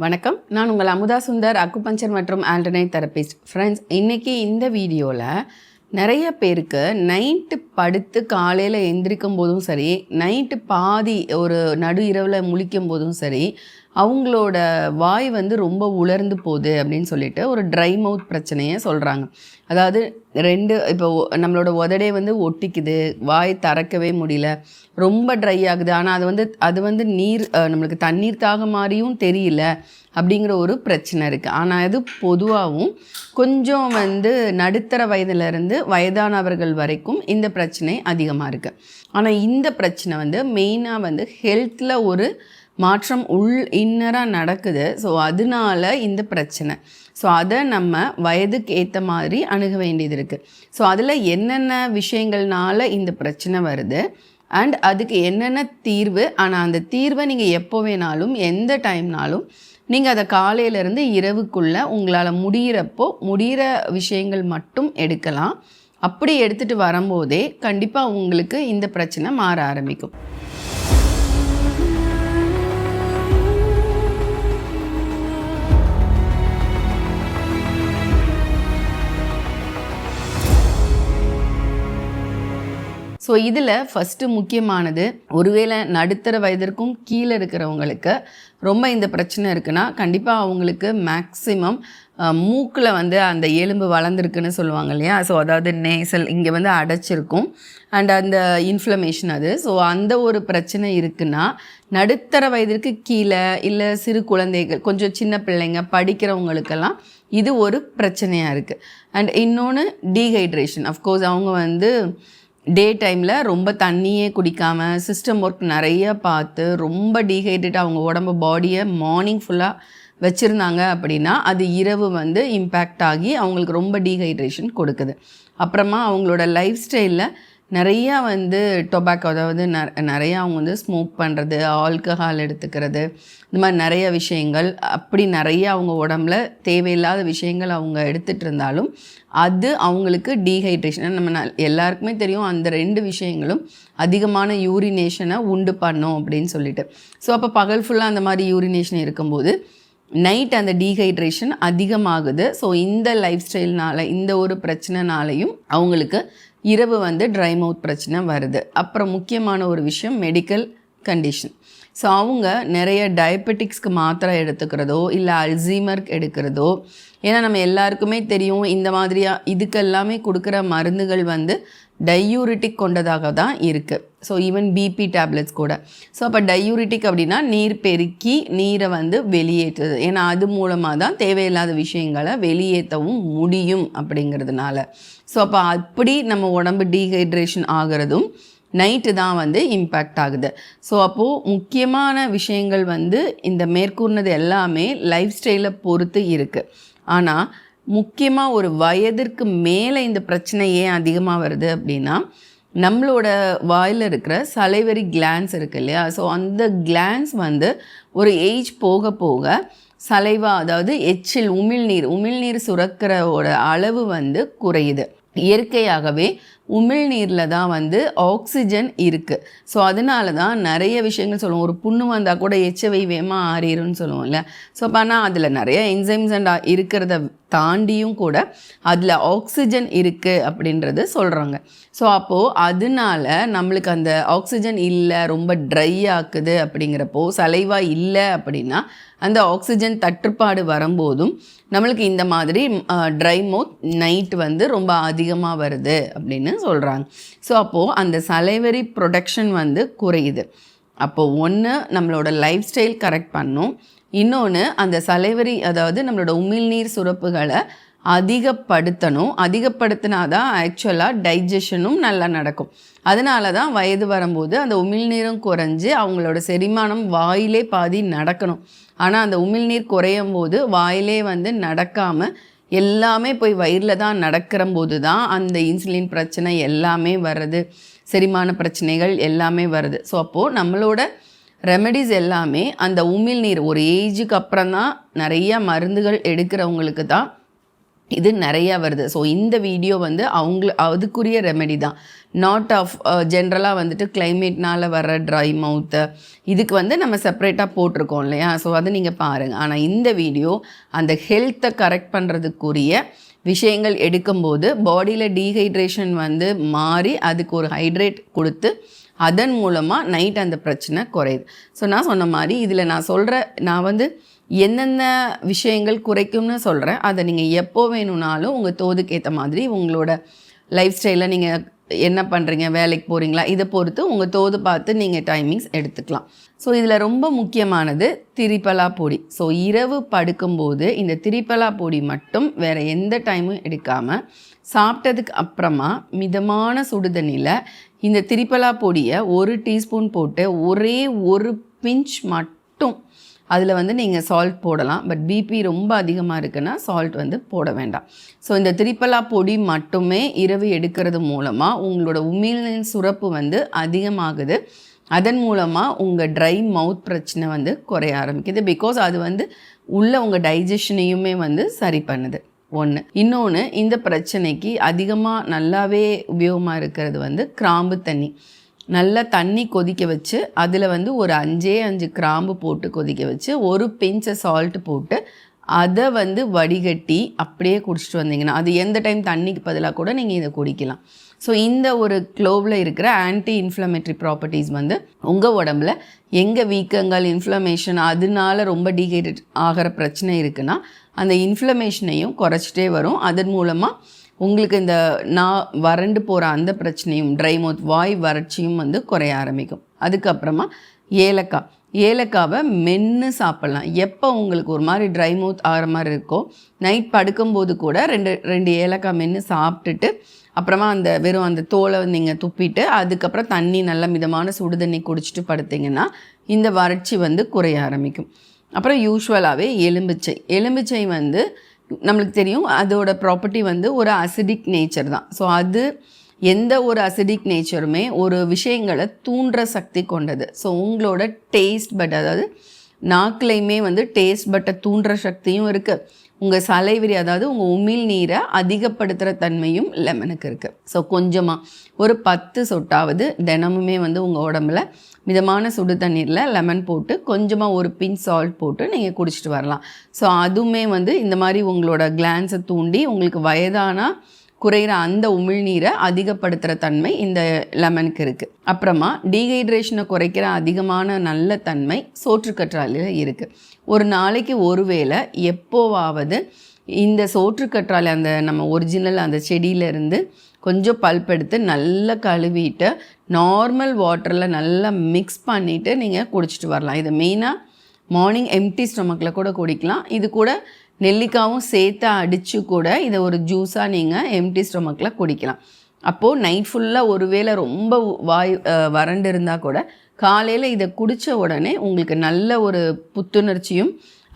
வணக்கம். நான் உங்கள் அமுதா சுந்தர், அக்குபஞ்சர் மற்றும் ஆல்டர்னேட் தெரபிஸ்ட். ஃப்ரெண்ட்ஸ், இன்றைக்கி இந்த வீடியோவில் நிறைய பேருக்கு நைட்டு படுத்து காலையில் எந்திரிக்கும் போதும் சரி, நைட்டு பாதி ஒரு நடு இரவில் முழிக்கும் போதும் சரி, அவங்களோட வாய் ரொம்ப உலர்ந்து போகுது அப்படின்னு சொல்லிட்டு ஒரு ட்ரை மவுத் பிரச்சனையை சொல்கிறாங்க. அதாவது இப்போ நம்மளோட உதடே ஒட்டிக்குது, வாய் திறக்கவே முடியல, ரொம்ப ட்ரை ஆகுது. ஆனால் அது நீர் நம்மளுக்கு தண்ணீர் தாக மாதிரியும் தெரியல அப்படிங்கிற ஒரு பிரச்சனை இருக்குது. ஆனால் அது பொதுவாகவும் கொஞ்சம் நடுத்தர வயதிலிருந்து வயதானவர்கள் வரைக்கும் இந்த பிரச்சனை அதிகமாக இருக்குது. ஆனால் இந்த பிரச்சனை மெயினாக ஹெல்த்தில் ஒரு மாற்றம் இன்னராக நடக்குது. ஸோ அதனால இந்த பிரச்சனை. ஸோ அதை நம்ம வயதுக்கு ஏற்ற மாதிரி அணுக வேண்டியது இருக்குது. ஸோ அதில் என்னென்ன விஷயங்கள்னால இந்த பிரச்சனை வருது அண்ட் அதுக்கு என்னென்ன தீர்வு. ஆனால் அந்த தீர்வை நீங்கள் எப்போ வேணாலும் எந்த டைம்னாலும் நீங்கள் அதை காலையிலேருந்து இரவுக்குள்ளே உங்களால் முடிகிற விஷயங்கள் மட்டும் எடுக்கலாம். அப்படி எடுத்துகிட்டு வரும்போதே கண்டிப்பாக உங்களுக்கு இந்த பிரச்சனை மாற ஆரம்பிக்கும். ஸோ இதில் ஃபஸ்ட்டு முக்கியமானது, ஒருவேளை நடுத்தர வயதிற்கும் கீழே இருக்கிறவங்களுக்கு ரொம்ப இந்த பிரச்சனை இருக்குன்னா கண்டிப்பாக அவங்களுக்கு மேக்ஸிமம் மூக்கில் அந்த எலும்பு வளர்ந்துருக்குன்னு சொல்லுவாங்க இல்லையா. ஸோ அதாவது நேசல் இங்கே அடைச்சிருக்கும் அண்ட் அந்த இன்ஃப்ளமேஷன் அது. ஸோ அந்த ஒரு பிரச்சனை இருக்குன்னா நடுத்தர வயதிற்கு கீழே இல்லை சிறு குழந்தைகள், கொஞ்சம் சின்ன பிள்ளைங்க, படிக்கிறவங்களுக்கெல்லாம் இது ஒரு பிரச்சனையாக இருக்குது. அண்ட் இன்னொன்று டீஹைட்ரேஷன். அஃப்கோர்ஸ் அவங்க டே டைமில் ரொம்ப தண்ணியே குடிக்காமல் சிஸ்டம் ஒர்க் நிறைய பார்த்து ரொம்ப டீஹைட்ரேட்டாக அவங்க உடம்பு பாடியை மார்னிங் ஃபுல்லாக வச்சுருந்தாங்க அப்படின்னா அது இரவு இம்பேக்ட் ஆகி அவங்களுக்கு ரொம்ப டீஹைட்ரேஷன் கொடுக்குது. அப்புறமா அவங்களோட லைஃப் ஸ்டைலில் நிறையா டொபாக்கோ, அதாவது நிறையா அவங்க ஸ்மோக் பண்ணுறது, ஆல்கஹால் எடுத்துக்கிறது, இந்த மாதிரி நிறைய விஷயங்கள், அப்படி நிறைய அவங்க உடம்புல தேவையில்லாத விஷயங்கள் அவங்க எடுத்துகிட்டு இருந்தாலும் அது அவங்களுக்கு டீஹைட்ரேஷன். நம்ம எல்லாருக்குமே தெரியும் அந்த ரெண்டு விஷயங்களும் அதிகமான யூரினேஷனை உண்டு பண்ணும் அப்படின்னு சொல்லிட்டு. ஸோ அப்போ பகல் ஃபுல்லாக அந்த மாதிரி யூரினேஷன் இருக்கும்போது நைட் அந்த டீஹைட்ரேஷன் அதிகமாகுது. ஸோ இந்த லைஃப் ஸ்டைல்னால், இந்த ஒரு பிரச்சனைனாலையும் அவங்களுக்கு இரவு ட்ரை மவுத் பிரச்சனை வருது. அப்புறம் முக்கியமான ஒரு விஷயம் மெடிக்கல் கண்டிஷன். ஸோ அவங்க நிறைய டயபெட்டிக்ஸ்க்கு மாத்திரை எடுத்துக்கிறதோ இல்லை அல்சீமருக்கு எடுக்கிறதோ, ஏன்னா நம்ம எல்லாருக்குமே தெரியும் இந்த மாதிரியாக இதுக்கெல்லாமே கொடுக்குற மருந்துகள் டையூரிட்டிக் கொண்டதாக தான் இருக்குது. ஸோ ஈவன் பிபி டேப்லெட்ஸ் கூட. ஸோ அப்போ டையூரிட்டிக் அப்படின்னா நீர் பெருக்கி நீரை வெளியேற்றுது. ஏன்னா அது மூலமாக தான் தேவையில்லாத விஷயங்களை வெளியேற்றவும் முடியும் அப்படிங்கிறதுனால. ஸோ அப்போ அப்படி நம்ம உடம்பு டீஹைட்ரேஷன் ஆகிறதும் நைட்டு தான் இம்பேக்ட் ஆகுது. ஸோ அப்போது முக்கியமான விஷயங்கள் இந்த மேற்கூறினது எல்லாமே லைஃப் ஸ்டைலை பொறுத்து இருக்குது. ஆனால் முக்கியமாக ஒரு வயதிற்கு மேலே இந்த பிரச்சனை ஏன் அதிகமாக வருது அப்படின்னா, நம்மளோட வாயில் இருக்கிற சலைவரி கிளான்ஸ் இருக்குது இல்லையா. ஸோ அந்த கிளான்ஸ் ஒரு ஏஜ் போக போக சலைவா, அதாவது எச்சில், உமிழ்நீர் சுரக்கிறோட அளவு குறையுது. இயற்கையாகவே உமிழ்நீரில் தான் ஆக்சிஜன் இருக்குது. ஸோ அதனால தான் நிறைய விஷயங்கள் சொல்லுவோம். ஒரு புண்ணு வந்தால் கூட எச்சவை வேகமாக ஆறிடும்னு சொல்லுவோம்ல. ஸோ அப்போ ஆனால் அதில் நிறைய என்சைம்ஸ் அண்ட் இருக்கிறத தாண்டியும் கூட அதில் ஆக்சிஜன் இருக்குது அப்படின்றது சொல்கிறாங்க. ஸோ அப்போது அதனால நம்மளுக்கு அந்த ஆக்சிஜன் இல்லை, ரொம்ப ட்ரை ஆக்குது. அப்படிங்கிறப்போ சலைவா இல்லை அப்படின்னா அந்த ஆக்சிஜன் தட்டுப்பாடு வரும்போதும் நம்மளுக்கு இந்த மாதிரி ட்ரை மவுத் நைட் ரொம்ப அதிகமாக வருது அப்படின்னு சொல்கிறாங்க. ஸோ அப்போது அந்த சலைவரி ப்ரொடக்ஷன் குறையுது. அப்போது ஒன்று நம்மளோட லைஃப் ஸ்டைல் கரெக்ட் பண்ணும், இன்னொன்று அந்த சலைவரி, அதாவது நம்மளோட உமிழ்நீர் சுரப்புகளை அதிகப்படுத்தினா தான் ஆக்சுவலாக டைஜஷனும் நல்லா நடக்கும். அதனால தான் வயது வரும்போது அந்த உமிழ்நீரும் குறைஞ்சி அவங்களோட செரிமானம் வாயிலே பாதி நடக்கணும். ஆனால் அந்த உமிழ்நீர் குறையும் போது வாயிலே நடக்காமல் எல்லாமே போய் வயிறில் தான் நடக்கிற போது தான் அந்த இன்சுலின் பிரச்சனை எல்லாமே வருது, செரிமான பிரச்சனைகள் எல்லாமே வருது. ஸோ அப்போது நம்மளோட ரெமெடிஸ் எல்லாமே அந்த உமிழ்நீர் ஒரு ஏஜுக்கு அப்புறம் தான், நிறைய மருந்துகள் எடுக்கிறவங்களுக்கு தான் இது நிறையா வருது. ஸோ இந்த வீடியோ வந்து அதுக்குரிய ரெமெடி தான். நாட் ஆஃப் ஜென்ரலாக வந்துட்டு கிளைமேட்னால் வர ட்ரை மவுத்து இதுக்கு வந்து நம்ம செப்பரேட்டாக போட்டிருக்கோம் இல்லையா? ஸோ அது நீங்கள் பாருங்கள். ஆனால் இந்த வீடியோ அந்த ஹெல்த்தை கரெக்ட் பண்ணுறதுக்குரிய விஷயங்கள் எடுக்கும்போது பாடியில் டீஹைட்ரேஷன் வந்து மாறி அதுக்கு ஒரு ஹைட்ரேட் கொடுத்து அதன் மூலமாக நைட் அந்த பிரச்சனை குறையுது. ஸோ நான் சொன்ன மாதிரி இதில் நான் வந்து என்னென்ன விஷயங்கள் குறைக்கும்னு சொல்கிறேன். அதை நீங்கள் எப்போ வேணும்னாலும் உங்கள் தோதுக்கு ஏற்ற மாதிரி உங்களோட லைஃப் ஸ்டைலில் நீங்கள் என்ன பண்ணுறீங்க, வேலைக்கு போகிறீங்களா, இதை பொறுத்து உங்கள் தோது பார்த்து நீங்கள் டைமிங்ஸ் எடுத்துக்கலாம். ஸோ இதில் ரொம்ப முக்கியமானது திரிபலா பொடி. ஸோ இரவு படுக்கும்போது இந்த திரிபலா பொடி மட்டும் வேறு எந்த டைமும் எடுக்காமல் சாப்பிட்டதுக்கு அப்புறமா மிதமான சுடுதண்ணியில் இந்த திரிபலா பொடியை 1 டீஸ்பூன் போட்டு ஒரே ஒரு பிஞ்ச் மட்டும் அதில் வந்து நீங்கள் சால்ட் போடலாம். பட் பிபி ரொம்ப அதிகமாக இருக்குன்னா சால்ட் வந்து போட வேண்டாம். ஸோ இந்த திரிபலா பொடி மட்டுமே இரவு எடுக்கிறது மூலமாக உங்களோட உமிழ்நீர் சுரப்பு வந்து அதிகமாகுது. அதன் மூலமாக உங்கள் ட்ரை மவுத் பிரச்சனை வந்து குறைய ஆரம்பிக்குது. பிகாஸ் அது வந்து உள்ள உங்கள் டைஜஷனையுமே வந்து சரி பண்ணுது. ஒன்று. இன்னொன்று, இந்த பிரச்சனைக்கு அதிகமாக நல்லாவே உபயோகமாக இருக்கிறது வந்து கிராம்பு தண்ணி. நல்லா தண்ணி கொதிக்க வச்சு அதில் வந்து ஒரு 5 கிராம்பு போட்டு கொதிக்க வச்சு ஒரு பிஞ்சை சால்ட் போட்டு அதை வந்து வடிகட்டி அப்படியே குடிச்சிட்டு வந்தீங்கன்னா அது எந்த டைம் தண்ணிக்கு பதிலாக கூட நீங்கள் இதை குடிக்கலாம். ஸோ இந்த ஒரு க்ளோவில் இருக்கிற ஆன்டி இன்ஃப்ளமேட்ரி ப்ராப்பர்ட்டிஸ் வந்து உங்கள் உடம்புல எங்கே வீக்கங்கள், இன்ஃப்ளமேஷன், அதனால ரொம்ப டீஹைட்ரேட் ஆகிற பிரச்சனை இருக்குன்னா அந்த இன்ஃப்ளமேஷனையும் குறைச்சிட்டே வரும். அதன் மூலமாக உங்களுக்கு இந்த வறண்டு போகிற அந்த பிரச்சனையும், ட்ரை மவுத், வாய் வறட்சியும் வந்து குறைய ஆரம்பிக்கும். அதுக்கப்புறமா ஏலக்காவை மென்று சாப்பிட்லாம். எப்போ உங்களுக்கு ஒரு மாதிரி ட்ரை மவுத் ஆகிற மாதிரி இருக்கோ நைட் படுக்கும்போது கூட 2 ஏலக்காய் மென்று சாப்பிட்டுட்டு அப்புறமா வெறும் அந்த தோலை நீங்கள் துப்பிட்டு அதுக்கப்புறம் தண்ணி நல்ல மிதமான சுடு தண்ணி குடிச்சிட்டு படுத்திங்கன்னா இந்த வறட்சி வந்து குறைய ஆரம்பிக்கும். அப்புறம் யூஸ்வலாகவே எலும்பிச்சை வந்து நம்மளுக்கு தெரியும் அதோட ப்ராப்பர்ட்டி வந்து ஒரு அசிடிக் நேச்சர் தான். ஸோ அது எந்த ஒரு அசிடிக் நேச்சருமே ஒரு விஷயங்களை தூண்டுற சக்தி கொண்டது. ஸோ உங்களோட டேஸ்ட் பட், அதாவது நாக்குலையுமே வந்து டேஸ்ட் பட்டை தூண்டுற சக்தியும் இருக்குது. உங்கள் சலைவரி, அதாவது உங்கள் உமிழ் நீரை அதிகப்படுத்துகிற தன்மையும் லெமனுக்கு இருக்குது. ஸோ கொஞ்சமாக ஒரு 10 சொட்டாவது தினமுமே வந்து உங்கள் உடம்புல மிதமான சுடு தண்ணீரில் லெமன் போட்டு கொஞ்சமாக ஒரு பிஞ்ச் சால்ட் போட்டு நீங்கள் குடிச்சிட்டு வரலாம். ஸோ அதுவுமே வந்து இந்த மாதிரி உங்களோட கிளான்ஸை தூண்டி உங்களுக்கு வயதானா குறைகிற அந்த உமிழ்நீரை அதிகப்படுத்துகிற தன்மை இந்த லெமனுக்கு இருக்குது. அப்புறமா டீஹைட்ரேஷனை குறைக்கிற அதிகமான நல்ல தன்மை சோற்றுக்கற்றாழையில் இருக்குது. ஒரு நாளைக்கு ஒரு வேளை எப்போவாவது இந்த சோற்றுக்கற்றாழை அந்த நம்ம ஒரிஜினல் அந்த செடியிலேருந்து கொஞ்சம் பல்ப் எடுத்து நல்லா கழுவிட்டு நார்மல் வாட்டரில் நல்லா மிக்ஸ் பண்ணிவிட்டு நீங்கள் குடிச்சிட்டு வரலாம். இது மெயினாக மார்னிங் எம்டி ஸ்டொமக்கில் கூட குடிக்கலாம். இது கூட நெல்லிக்காவும் சேர்த்து அடித்து கூட இதை ஒரு ஜூஸாக நீங்கள் எம்டி ஸ்டொமக்கில் குடிக்கலாம். அப்போது நைட் ஃபுல்லாக ஒருவேளை ரொம்ப வாய் வறண்டு இருந்தால் கூட காலையில் இதை குடித்த உடனே உங்களுக்கு நல்ல ஒரு புத்துணர்ச்சியும்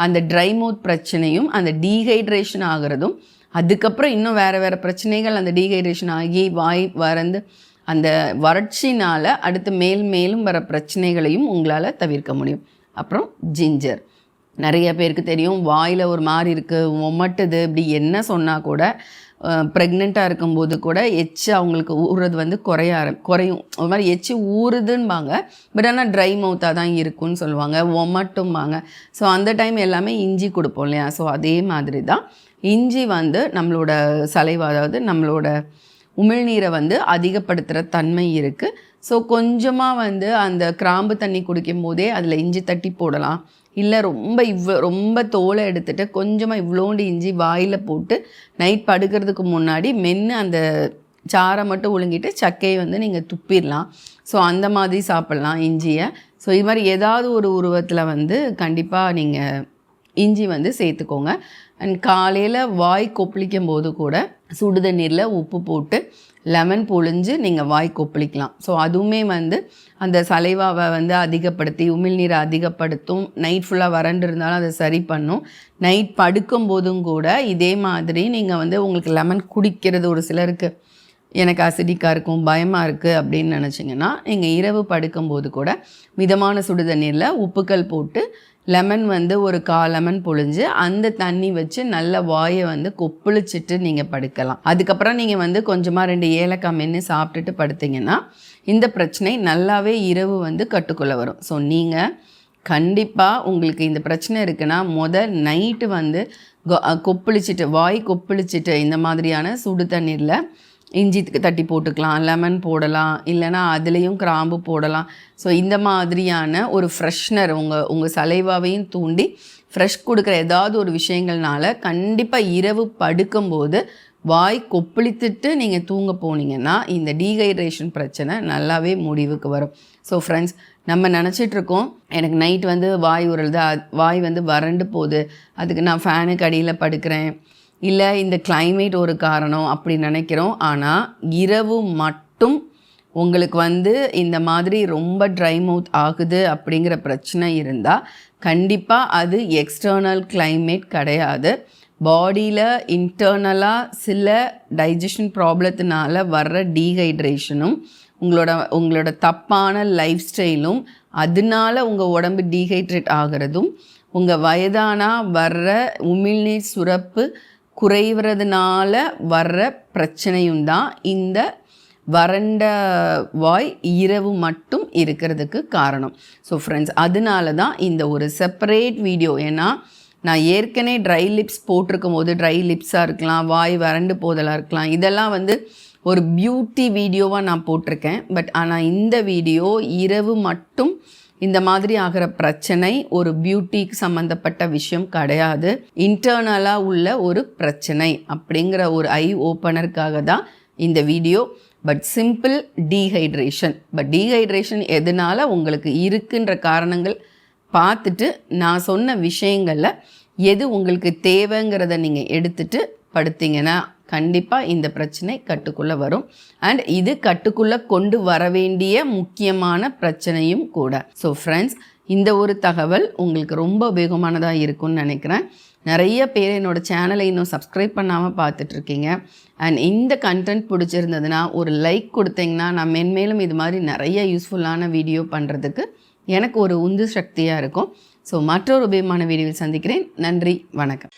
அந்த ட்ரை மவுத் பிரச்சனையும் அந்த டீஹைட்ரேஷன் ஆகிறதும், அதுக்கப்புறம் இன்னும் வேறு பிரச்சனைகள் அந்த டீஹைட்ரேஷன் ஆகி வாய் வறந்து அந்த வறட்சினால் அடுத்து மேலும் வர பிரச்சனைகளையும் உங்களால் தவிர்க்க முடியும். அப்புறம் ஜிஞ்சர் நிறைய பேருக்கு தெரியும், வாயில் ஒரு மாதிரி இருக்குது, ஒமட்டுது, இப்படி என்ன சொன்னால் கூட ப்ரெக்னெண்ட்டாக இருக்கும்போது கூட எச்சு அவங்களுக்கு ஊறுறது வந்து குறையும். ஒரு மாதிரி எச்சு ஊறுதுன்பாங்க, பட் ஆனால் ட்ரை மவுத்தாக தான் இருக்குன்னு சொல்லுவாங்க, ஒமட்டும்பாங்க. ஸோ அந்த டைம் எல்லாமே இஞ்சி கொடுப்போம் இல்லையா? ஸோ அதே மாதிரி தான் இஞ்சி வந்து நம்மளோட சலைவா, அதாவது நம்மளோட உமிழ்நீரை வந்து அதிகப்படுத்துகிற தன்மை இருக்குது. ஸோ கொஞ்சமாக வந்து அந்த கிராம்பு தண்ணி குடிக்கும் போதே அதில் இஞ்சி தட்டி போடலாம். இல்லை ரொம்ப தோலை எடுத்துகிட்டு கொஞ்சமாக இவ்வளோண்டு இஞ்சி வாயில் போட்டு நைட் படுக்கிறதுக்கு முன்னாடி மென்று அந்த சாரை மட்டும் ஒழுங்கிட்டு சக்கையை வந்து நீங்கள் துப்பிடலாம். ஸோ அந்த மாதிரி சாப்பிட்லாம் இஞ்சியை. ஸோ இது மாதிரி ஏதாவது ஒரு உருவத்தில் வந்து கண்டிப்பாக நீங்கள் இஞ்சி வந்து சேர்த்துக்கோங்க. அண்ட் காலையில் வாய் கொப்பளிக்கும் போது கூட சுடு தண்ணீரில் உப்பு போட்டு லெமன் பொழிஞ்சு நீங்கள் வாய் கொப்பளிக்கலாம். ஸோ அதுவுமே வந்து அந்த சலைவாவை வந்து அதிகப்படுத்தி உமிழ்நீரை அதிகப்படுத்தும். நைட் ஃபுல்லாக வறண்டு இருந்தாலும் அதை சரி பண்ணும். நைட் படுக்கும் போதும் கூட இதே மாதிரி நீங்கள் வந்து உங்களுக்கு லெமன் குடிக்கிறது ஒரு சிலருக்கு எனக்கு அசிடிக்காக இருக்கும், பயமாக இருக்குது அப்படின்னு நினச்சிங்கன்னா நீங்கள் இரவு படுக்கும்போது கூட மிதமான சுடு தண்ணீரில் உப்புக்கள் போட்டு லெமன் வந்து ஒரு 1/4 லெமன் புழிஞ்சு அந்த தண்ணி வச்சு நல்ல வாயை வந்து கொப்பளிச்சிட்டு நீங்கள் படுக்கலாம். அதுக்கப்புறம் நீங்கள் வந்து கொஞ்சமாக 2 ஏலக்காய் மென்று சாப்பிட்டுட்டு படுத்திங்கன்னா இந்த பிரச்சனை நல்லாவே இரவு வந்து கட்டுக்குள்ளே வரும். ஸோ நீங்கள் கண்டிப்பாக உங்களுக்கு இந்த பிரச்சனை இருக்குன்னா நைட்டு வந்து கொப்பளிச்சிட்டு வாய் கொப்பளிச்சிட்டு இந்த மாதிரியான சுடு தண்ணீரில் இஞ்சி தட்டி போட்டுக்கலாம், லெமன் போடலாம், இல்லைனா அதுலேயும் கிராம்பு போடலாம். ஸோ இந்த மாதிரியான ஒரு ஃப்ரெஷ்னர் உங்கள் சலைவாவையும் தூண்டி ஃப்ரெஷ் கொடுக்குற ஏதாவது ஒரு விஷயங்கள்னால கண்டிப்பாக இரவு படுக்கும்போது வாய் கொப்பளித்துட்டு நீங்கள் தூங்க போனீங்கன்னா இந்த டீஹைட்ரேஷன் பிரச்சனை நல்லாவே முடிவுக்கு வரும். ஸோ ஃப்ரெண்ட்ஸ், நம்ம நினச்சிட்ருக்கோம் எனக்கு நைட் வந்து வாய் உரல்து, வாய் வந்து வறண்டு போகுது, அதுக்கு நான் ஃபேனுக்கு அடியில் படுக்கிறேன், இல்லை இந்த கிளைமேட் ஒரு காரணம் அப்படி நினைக்கிறோம். ஆனால் இரவு மட்டும் உங்களுக்கு வந்து இந்த மாதிரி ரொம்ப ட்ரை மவுத் ஆகுது அப்படிங்கிற பிரச்சனை இருந்தால் கண்டிப்பாக அது எக்ஸ்டர்னல் கிளைமேட் கிடையாது. பாடியில் இன்டர்னலாக சில டைஜஷன் ப்ராப்ளத்தினால வர்ற டீஹைட்ரேஷனும் உங்களோட தப்பான லைஃப் ஸ்டைலும் அதனால உங்கள் உடம்பு டீஹைட்ரேட் ஆகிறதும் உங்கள் வயதானா வர்ற உமிழ்நீர் சுரப்பு குறைவதுனால வர்ற பிரச்சனையும் தான் இந்த வறண்ட வாய் இரவு மட்டும் இருக்கிறதுக்கு காரணம். ஸோ ஃப்ரெண்ட்ஸ், அதனால தான் இந்த ஒரு செப்பரேட் வீடியோ. ஏன்னா நான் ஏற்கனவே ட்ரை லிப்ஸ் போட்டிருக்கும் போது ட்ரை லிப்ஸாக இருக்கலாம், வாய் வறண்டு போதலாக இருக்கலாம், இதெல்லாம் வந்து ஒரு பியூட்டி வீடியோவாக நான் போட்டிருக்கேன். பட் ஆனால் இந்த வீடியோ இரவு மட்டும் இந்த மாதிரி ஆகிற பிரச்சனை ஒரு பியூட்டிக்கு சம்மந்தப்பட்ட விஷயம் கிடையாது, இன்டர்னலாக உள்ள ஒரு பிரச்சனை அப்படிங்கிற ஒரு ஐ ஓப்பனருக்காக தான் இந்த வீடியோ. பட் சிம்பிள் டீஹைட்ரேஷன் எதனால் உங்களுக்கு இருக்குன்ற காரணங்கள் பார்த்துட்டு நான் சொன்ன விஷயங்களில் எது உங்களுக்கு தேவைங்கிறத நீங்கள் எடுத்துகிட்டு படுத்திங்கன்னா கண்டிப்பாக இந்த பிரச்சனை கட்டுக்குள்ளே வரும். அண்ட் இது கட்டுக்குள்ளே கொண்டு வர வேண்டிய முக்கியமான பிரச்சனையும் கூட. ஸோ ஃப்ரெண்ட்ஸ், இந்த ஒரு தகவல் உங்களுக்கு ரொம்ப உபயோகமானதாக இருக்கும்னு நினைக்கிறேன். நிறைய பேர் என்னோடய சேனலை இன்னும் சப்ஸ்கிரைப் பண்ணாமல் பார்த்துட்ருக்கீங்க. அண்ட் இந்த கண்டென்ட் பிடிச்சிருந்ததுன்னா ஒரு லைக் கொடுத்தீங்கன்னா நான் மென்மேலும் இது மாதிரி நிறைய யூஸ்ஃபுல்லான வீடியோ பண்ணுறதுக்கு எனக்கு ஒரு உந்து சக்தியாக இருக்கும். ஸோ மற்றொரு உபயோகமான வீடியோவில் சந்திக்கிறேன். நன்றி, வணக்கம்.